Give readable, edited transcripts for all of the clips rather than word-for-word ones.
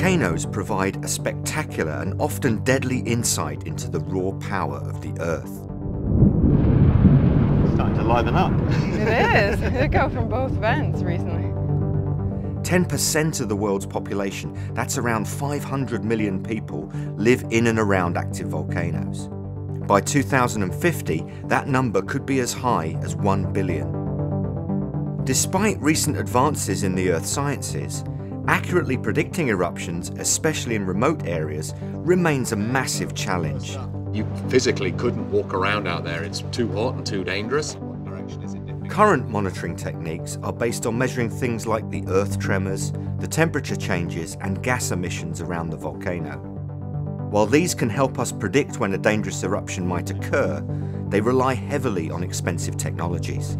Volcanoes provide a spectacular and often deadly insight into the raw power of the Earth. It's starting to liven up. It is. They go from both vents recently. 10% of the world's population, that's around 500 million people, live in and around active volcanoes. By 2050, that number could be as high as 1 billion. Despite recent advances in the Earth sciences, accurately predicting eruptions, especially in remote areas, remains a massive challenge. You physically couldn't walk around out there, it's too hot and too dangerous. Current monitoring techniques are based on measuring things like the earth tremors, the temperature changes and gas emissions around the volcano. While these can help us predict when a dangerous eruption might occur, they rely heavily on expensive technologies.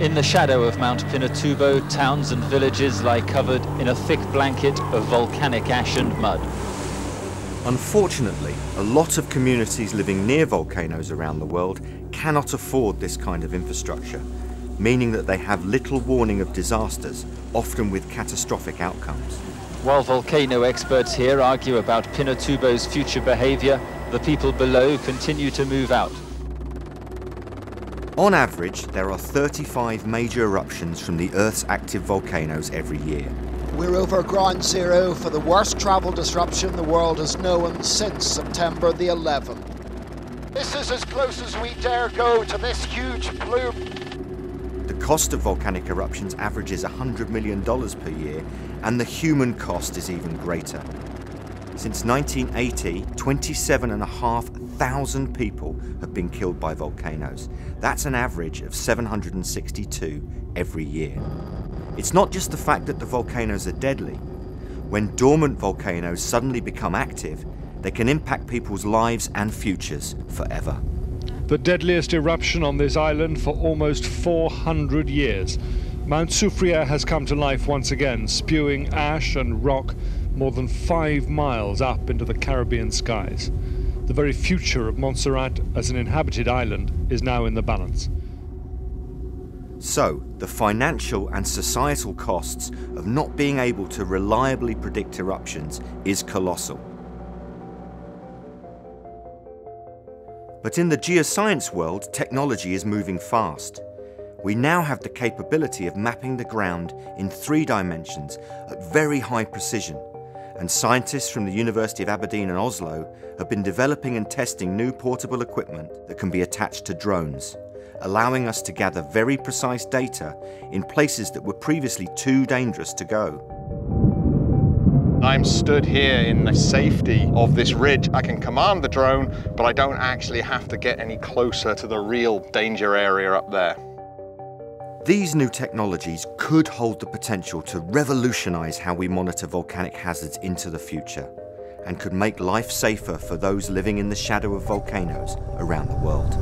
In the shadow of Mount Pinatubo, towns and villages lie covered in a thick blanket of volcanic ash and mud. Unfortunately, a lot of communities living near volcanoes around the world cannot afford this kind of infrastructure, meaning that they have little warning of disasters, often with catastrophic outcomes. While volcano experts here argue about Pinatubo's future behaviour, the people below continue to move out. On average, there are 35 major eruptions from the Earth's active volcanoes every year. We're over ground zero for the worst travel disruption the world has known since September the 11th. This is as close as we dare go to this huge plume. The cost of volcanic eruptions averages $100 million per year, and the human cost is even greater. Since 1980, 27,500 people have been killed by volcanoes. That's an average of 762 every year. It's not just the fact that the volcanoes are deadly. When dormant volcanoes suddenly become active, they can impact people's lives and futures forever. The deadliest eruption on this island for almost 400 years. Mount Soufriere has come to life once again, spewing ash and rock more than 5 miles up into the Caribbean skies. The very future of Montserrat as an inhabited island is now in the balance. So, the financial and societal costs of not being able to reliably predict eruptions is colossal. But in the geoscience world, technology is moving fast. We now have the capability of mapping the ground in 3 dimensions at very high precision, and scientists from the University of Aberdeen and Oslo have been developing and testing new portable equipment that can be attached to drones, allowing us to gather very precise data in places that were previously too dangerous to go. I'm stood here in the safety of this ridge. I can command the drone, but I don't actually have to get any closer to the real danger area up there. These new technologies could hold the potential to revolutionize how we monitor volcanic hazards into the future, and could make life safer for those living in the shadow of volcanoes around the world.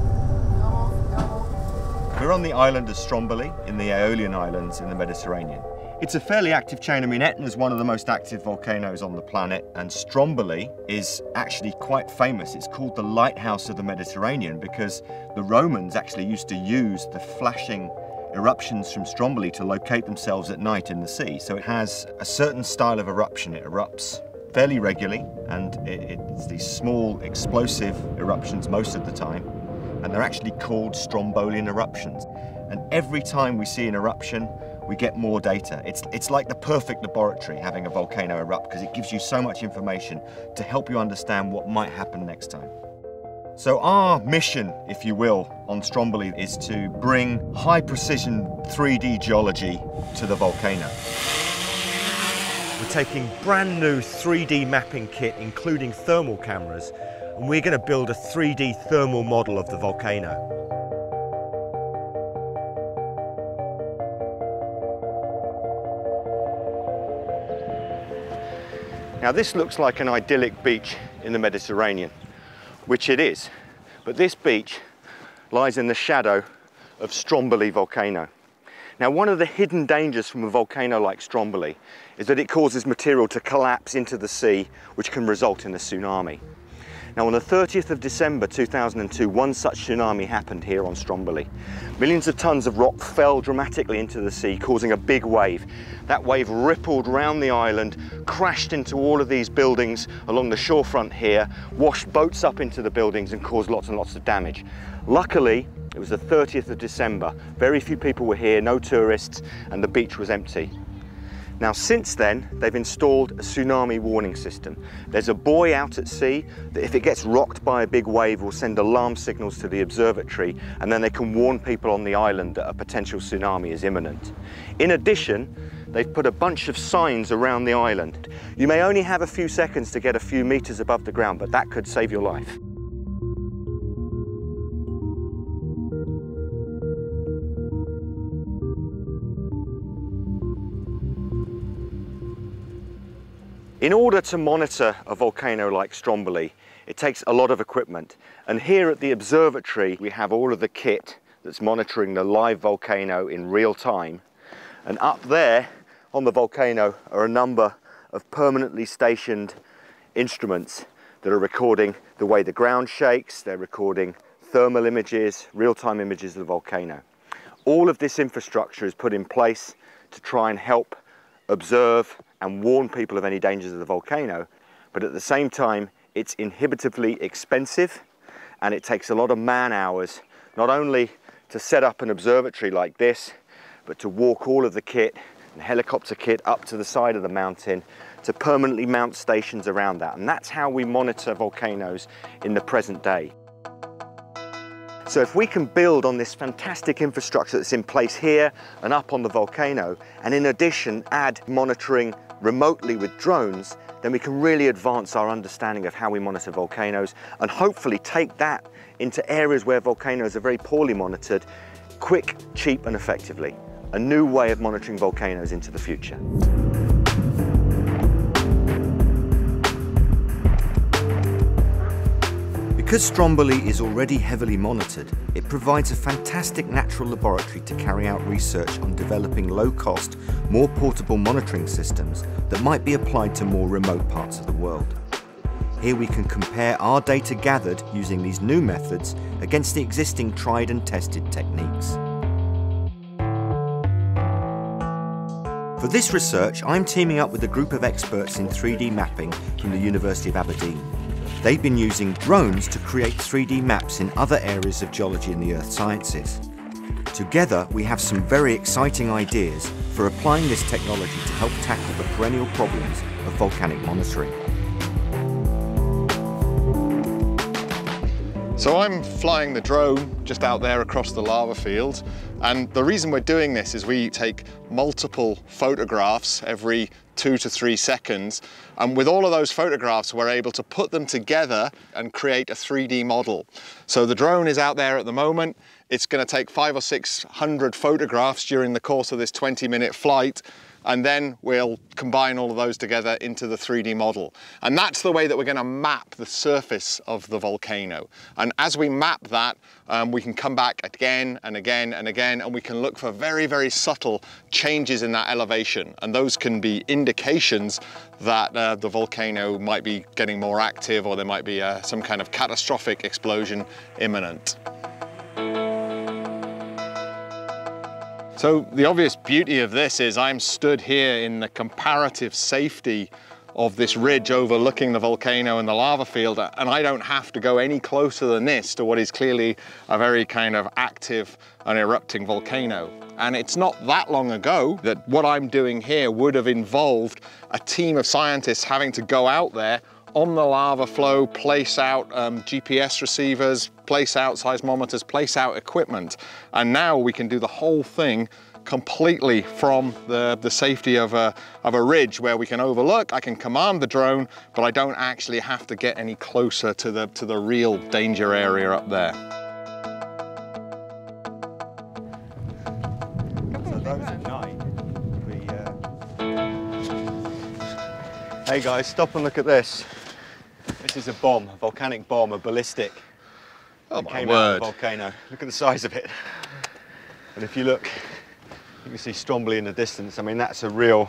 We're on the island of Stromboli in the Aeolian Islands in the Mediterranean. It's a fairly active chain. I mean, Etna is one of the most active volcanoes on the planet, and Stromboli is actually quite famous. It's called the lighthouse of the Mediterranean because the Romans actually used to use the flashing eruptions from Stromboli to locate themselves at night in the sea. So it has a certain style of eruption. It erupts fairly regularly, and it's these small explosive eruptions most of the time, and they're actually called Strombolian eruptions. And every time we see an eruption, we get more data. It's like the perfect laboratory, having a volcano erupt, because it gives you so much information to help you understand what might happen next time. So our mission, if you will, on Stromboli is to bring high-precision 3D geology to the volcano. We're taking brand new 3D mapping kit, including thermal cameras, and we're going to build a 3D thermal model of the volcano. Now this looks like an idyllic beach in the Mediterranean, which it is, but this beach lies in the shadow of Stromboli volcano. Now one of the hidden dangers from a volcano like Stromboli is that it causes material to collapse into the sea, which can result in a tsunami. Now on the 30th of December 2002, one such tsunami happened here on Stromboli. Millions of tons of rock fell dramatically into the sea, causing a big wave. That wave rippled round the island, crashed into all of these buildings along the shorefront here, washed boats up into the buildings and caused lots and lots of damage. Luckily, it was the 30th of December. Very few people were here, no tourists, and the beach was empty. Now since then, they've installed a tsunami warning system. There's a buoy out at sea that if it gets rocked by a big wave will send alarm signals to the observatory, and then they can warn people on the island that a potential tsunami is imminent. In addition, they've put a bunch of signs around the island. You may only have a few seconds to get a few meters above the ground, but that could save your life. In order to monitor a volcano like Stromboli, it takes a lot of equipment. And here at the observatory, we have all of the kit that's monitoring the live volcano in real time. And up there on the volcano are a number of permanently stationed instruments that are recording the way the ground shakes, they're recording thermal images, real-time images of the volcano. All of this infrastructure is put in place to try and help observe and warn people of any dangers of the volcano, but at the same time it's inhibitively expensive and it takes a lot of man hours, not only to set up an observatory like this, but to walk all of the kit and helicopter kit up to the side of the mountain to permanently mount stations around that. And that's how we monitor volcanoes in the present day. So if we can build on this fantastic infrastructure that's in place here and up on the volcano, and in addition add monitoring remotely with drones, then we can really advance our understanding of how we monitor volcanoes and hopefully take that into areas where volcanoes are very poorly monitored, quick, cheap and effectively. A new way of monitoring volcanoes into the future. Because Stromboli is already heavily monitored, it provides a fantastic natural laboratory to carry out research on developing low-cost, more portable monitoring systems that might be applied to more remote parts of the world. Here we can compare our data gathered using these new methods against the existing tried and tested techniques. For this research, I'm teaming up with a group of experts in 3D mapping from the University of Aberdeen. They've been using drones to create 3D maps in other areas of geology and the earth sciences. Together, we have some very exciting ideas for applying this technology to help tackle the perennial problems of volcanic monitoring. So I'm flying the drone just out there across the lava field, and the reason we're doing this is we take multiple photographs every 2 to 3 seconds, and with all of those photographs we're able to put them together and create a 3D model. So the drone is out there at the moment. It's going to take 500 or 600 photographs during the course of this 20-minute flight, and then we'll combine all of those together into the 3D model. And that's the way that we're going to map the surface of the volcano. And as we map that, we can come back again and again and again, and we can look for very, very subtle changes in that elevation. And those can be indications that the volcano might be getting more active, or there might be some kind of catastrophic explosion imminent. So the obvious beauty of this is I'm stood here in the comparative safety of this ridge overlooking the volcano and the lava field, and I don't have to go any closer than this to what is clearly a very kind of active and erupting volcano. And it's not that long ago that what I'm doing here would have involved a team of scientists having to go out there on the lava flow, place out GPS receivers, place out seismometers, place out equipment. And now we can do the whole thing completely from the safety of a ridge where we can overlook. I can command the drone, but I don't actually have to get any closer to the real danger area up there. So those at night, Hey guys, stop and look at this. This is a bomb, a volcanic bomb, a ballistic. Oh my my word. word. Out of the volcano. Look at the size of it. And if you look, you can see Stromboli in the distance. I mean, that's a real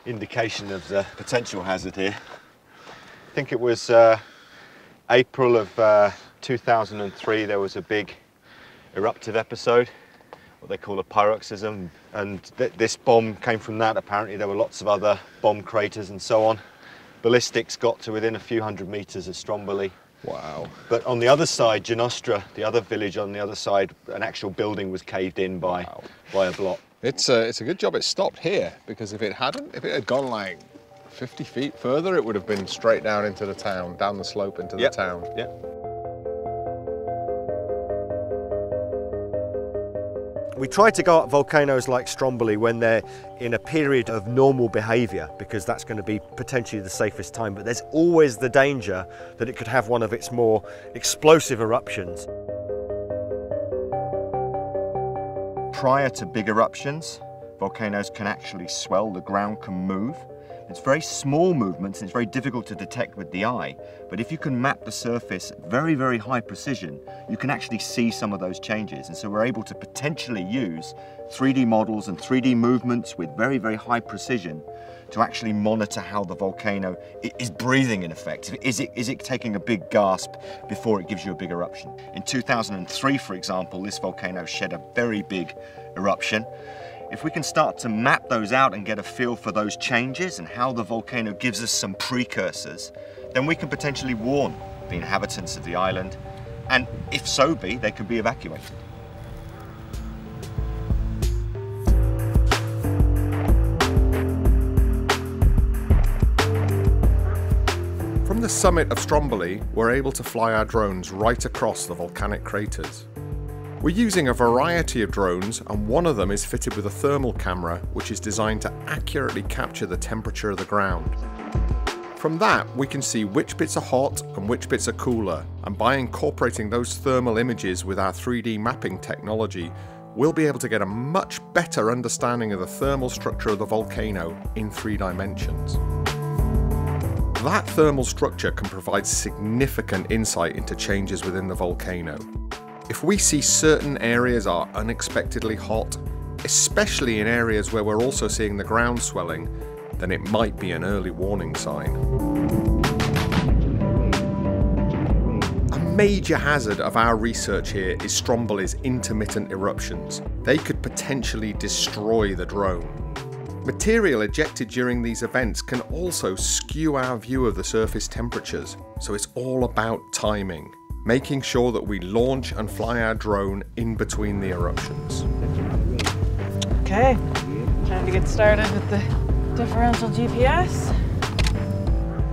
indication of the potential hazard here. I think it was April of 2003, there was a big eruptive episode, what they call a pyroxysm, and this bomb came from that. Apparently there were lots of other bomb craters and so on. Ballistics got to within a few hundred meters of Stromboli. Wow. But on the other side, Genostra, the other village on the other side, an actual building was caved in by a block. It's a good job it stopped here, because if it had gone like 50 feet further, it would have been straight down into the town, down the slope into the town. Yeah. We try to go up volcanoes like Stromboli when they're in a period of normal behaviour, because that's going to be potentially the safest time, but there's always the danger that it could have one of its more explosive eruptions. Prior to big eruptions, volcanoes can actually swell, the ground can move. It's very small movements and it's very difficult to detect with the eye, but if you can map the surface at very, very high precision, you can actually see some of those changes. And so we're able to potentially use 3D models and 3D movements with very, very high precision to actually monitor how the volcano is breathing in effect. Is it taking a big gasp before it gives you a big eruption? In 2003, for example, this volcano shed a very big eruption. If we can start to map those out and get a feel for those changes and how the volcano gives us some precursors, then we can potentially warn the inhabitants of the island, and if so be, they could be evacuated. From the summit of Stromboli, we're able to fly our drones right across the volcanic craters. We're using a variety of drones, and one of them is fitted with a thermal camera which is designed to accurately capture the temperature of the ground. From that, we can see which bits are hot and which bits are cooler, and by incorporating those thermal images with our 3D mapping technology, we'll be able to get a much better understanding of the thermal structure of the volcano in 3 dimensions. That thermal structure can provide significant insight into changes within the volcano. If we see certain areas are unexpectedly hot, especially in areas where we're also seeing the ground swelling, then it might be an early warning sign. A major hazard of our research here is Stromboli's intermittent eruptions. They could potentially destroy the drone. Material ejected during these events can also skew our view of the surface temperatures, so it's all about timing, making sure that we launch and fly our drone in between the eruptions. Okay, time to get started with the differential GPS.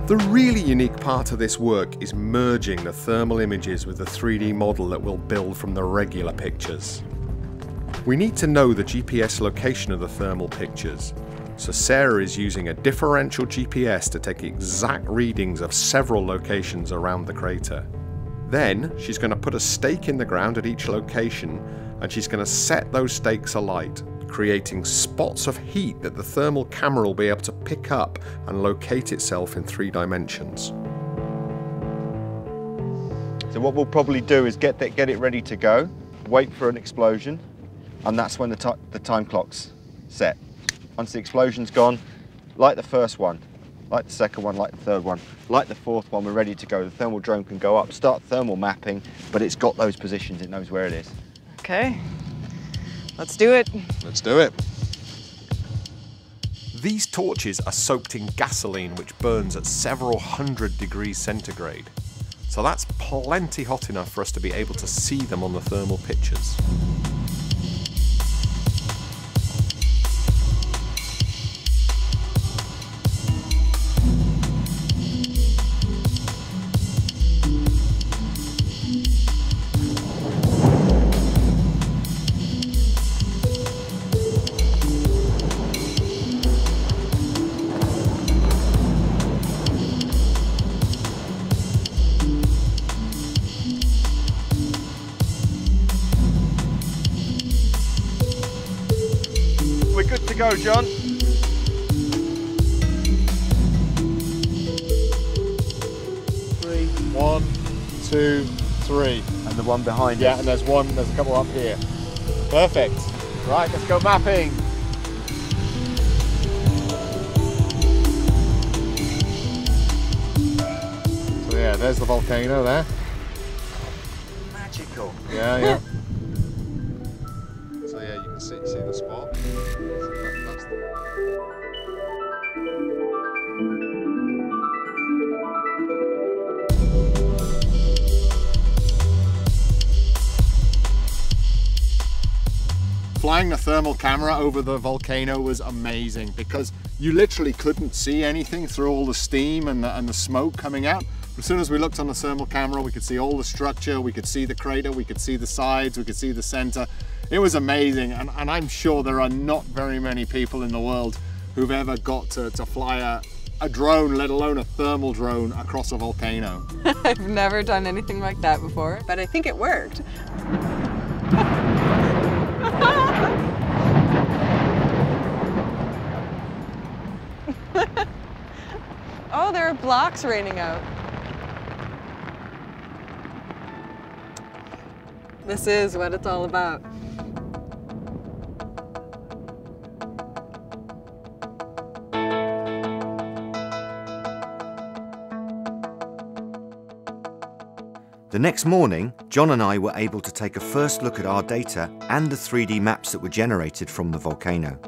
The really unique part of this work is merging the thermal images with the 3D model that we'll build from the regular pictures. We need to know the GPS location of the thermal pictures, so Sarah is using a differential GPS to take exact readings of several locations around the crater. Then she's going to put a stake in the ground at each location, and she's going to set those stakes alight, creating spots of heat that the thermal camera will be able to pick up and locate itself in 3 dimensions. So what we'll probably do is get it ready to go, wait for an explosion, and that's when the time clock's set. Once the explosion's gone, light the first one, light the second one, light the third one, light the fourth one, we're ready to go. The thermal drone can go up, start thermal mapping, but it's got those positions, it knows where it is. Okay, let's do it. Let's do it. These torches are soaked in gasoline which burns at several hundred degrees centigrade. So that's plenty hot enough for us to be able to see them on the thermal pictures. Good to go, John. 3, 1, 2, 3. And the one behind Yeah, us. and there's a couple up here. Perfect. Right, let's go mapping. So yeah, there's the volcano there. Magical. Yeah, yeah. So yeah, you can see the spot. That's Flying the thermal camera over the volcano was amazing because you literally couldn't see anything through all the steam and the smoke coming out. As soon as we looked on the thermal camera, we could see all the structure, we could see the crater, we could see the sides, we could see the center. It was amazing, and I'm sure there are not very many people in the world who've ever got to fly a drone, let alone a thermal drone, across a volcano. I've never done anything like that before, but I think it worked. Oh, there are blocks raining out. This is what it's all about. The next morning, John and I were able to take a first look at our data and the 3D maps that were generated from the volcano.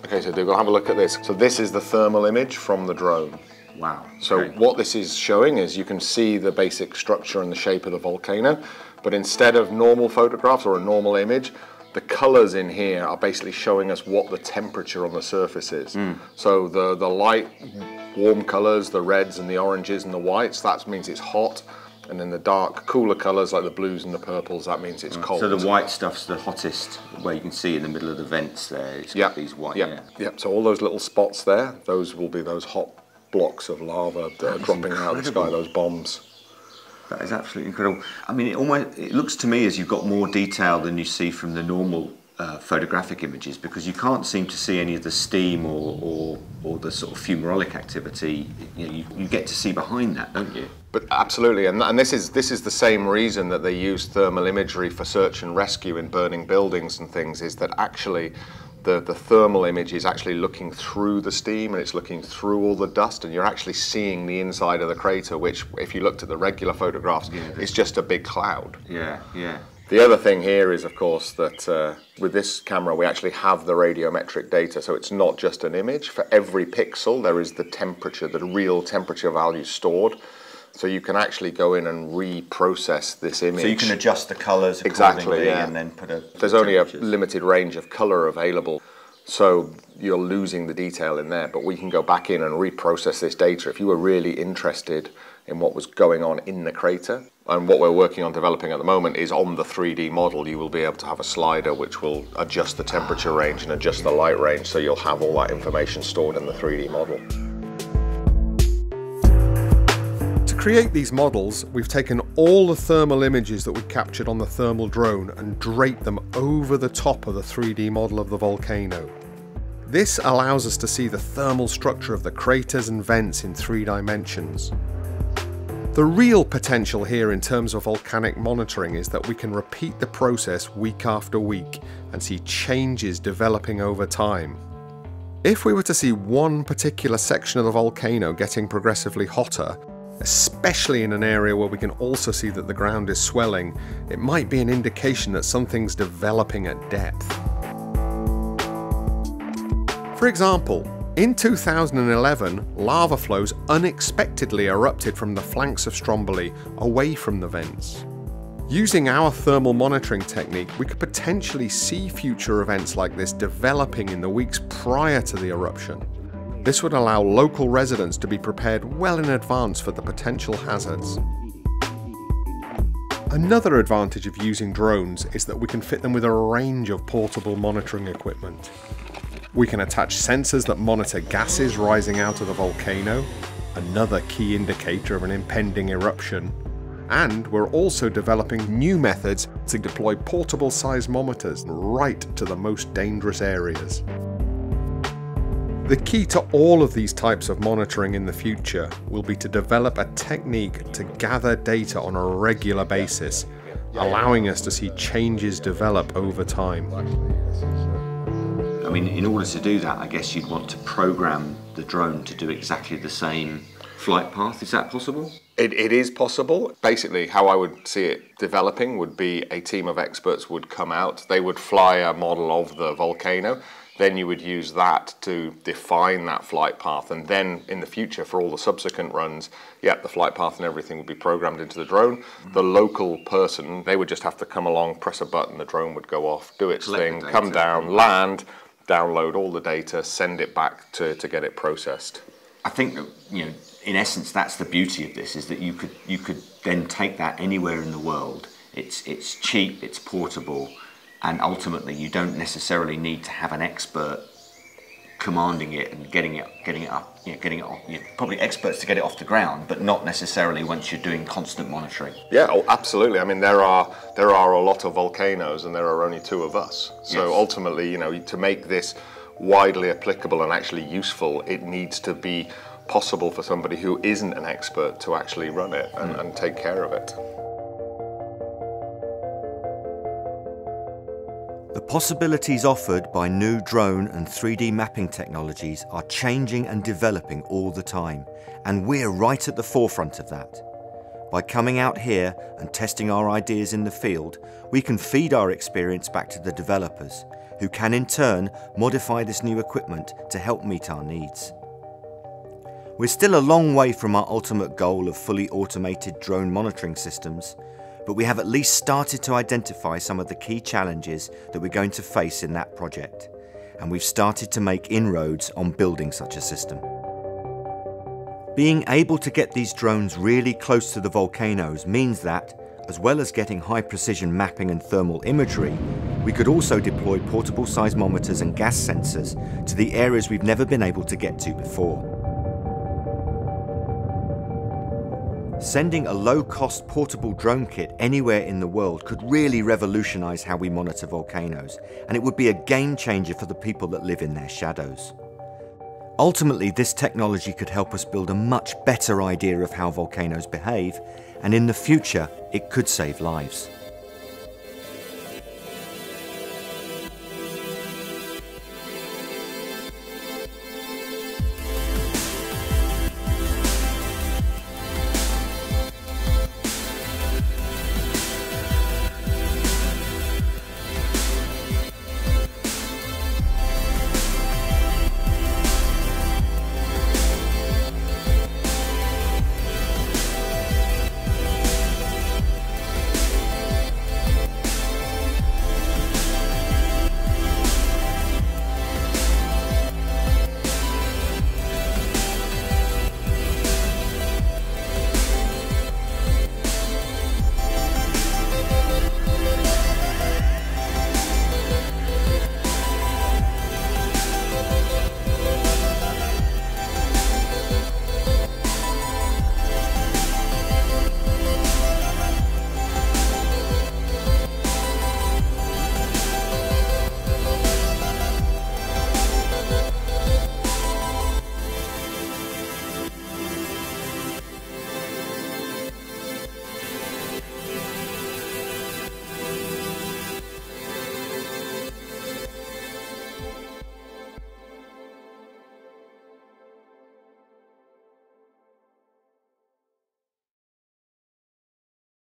Okay, so Dougal, have a look at this. So this is the thermal image from the drone. Wow. So what this is showing is you can see the basic structure and the shape of the volcano, but instead of normal photographs or a normal image, the colours in here are basically showing us what the temperature on the surface is. So the light, warm colours, the reds and the oranges and the whites, that means it's hot. And then the dark, cooler colours like the blues and the purples, that means it's cold. So the white stuff's the hottest, where you can see in the middle of the vents there. It's got these white. Yeah. So all those little spots there, those will be those hot blocks of lava that are dropping out of the sky, those bombs. That is absolutely incredible. I mean, it looks to me as you've got more detail than you see from the normal photographic images, because you can't seem to see any of the steam or the sort of fumarolic activity. You get to see behind that, don't you? But absolutely, and this is the same reason that they use thermal imagery for search and rescue in burning buildings and things, is that actually the thermal image is actually looking through the steam and it's looking through all the dust, and you're actually seeing the inside of the crater, which if you looked at the regular photographs, is just a big cloud. Yeah. The other thing here is, of course, that with this camera we actually have the radiometric data, so it's not just an image. For every pixel there is the temperature, the real temperature value stored. So you can actually go in and reprocess this image. So you can adjust the colours accordingly, and then put a... There's only a limited range of colour available, so you're losing the detail in there, but we can go back in and reprocess this data. If you were really interested in what was going on in the crater, and what we're working on developing at the moment is on the 3D model, you will be able to have a slider which will adjust the temperature range and adjust the light range, so you'll have all that information stored in the 3D model. To create these models, we've taken all the thermal images that we captured on the thermal drone and draped them over the top of the 3D model of the volcano. This allows us to see the thermal structure of the craters and vents in 3 dimensions. The real potential here in terms of volcanic monitoring is that we can repeat the process week after week and see changes developing over time. If we were to see one particular section of the volcano getting progressively hotter, especially in an area where we can also see that the ground is swelling, it might be an indication that something's developing at depth. For example, in 2011, lava flows unexpectedly erupted from the flanks of Stromboli away from the vents. Using our thermal monitoring technique, we could potentially see future events like this developing in the weeks prior to the eruption. This would allow local residents to be prepared well in advance for the potential hazards. Another advantage of using drones is that we can fit them with a range of portable monitoring equipment. We can attach sensors that monitor gases rising out of the volcano, another key indicator of an impending eruption, and we're also developing new methods to deploy portable seismometers right to the most dangerous areas. The key to all of these types of monitoring in the future will be to develop a technique to gather data on a regular basis, allowing us to see changes develop over time. I mean, in order to do that, I guess you'd want to program the drone to do exactly the same flight path. Is that possible? It is possible. Basically, how I would see it developing would be a team of experts would come out, they would fly a model of the volcano, then you would use that to define that flight path, and then in the future for all the subsequent runs, yeah, the flight path and everything would be programmed into the drone. The local person, they would just have to come along, press a button, the drone would go off, do its thing, come down, land, download all the data, send it back to get it processed. I think that, you know, in essence, that's the beauty of this, is that you could then take that anywhere in the world. It's cheap, it's portable, and ultimately you don't necessarily need to have an expert commanding it and getting it up, probably experts to get it off the ground, but not necessarily once you're doing constant monitoring. Yeah, oh, absolutely. I mean, there are a lot of volcanoes, and there are only 2 of us. So ultimately, you know, to make this widely applicable and actually useful, it needs to be possible for somebody who isn't an expert to actually run it and take care of it. The possibilities offered by new drone and 3D mapping technologies are changing and developing all the time, and we're right at the forefront of that. By coming out here and testing our ideas in the field, we can feed our experience back to the developers, who can in turn modify this new equipment to help meet our needs. We're still a long way from our ultimate goal of fully automated drone monitoring systems, but we have at least started to identify some of the key challenges that we're going to face in that project, and we've started to make inroads on building such a system. Being able to get these drones really close to the volcanoes means that, as well as getting high precision mapping and thermal imagery, we could also deploy portable seismometers and gas sensors to the areas we've never been able to get to before. Sending a low-cost portable drone kit anywhere in the world could really revolutionize how we monitor volcanoes, and it would be a game changer for the people that live in their shadows. Ultimately, this technology could help us build a much better idea of how volcanoes behave, and in the future, it could save lives.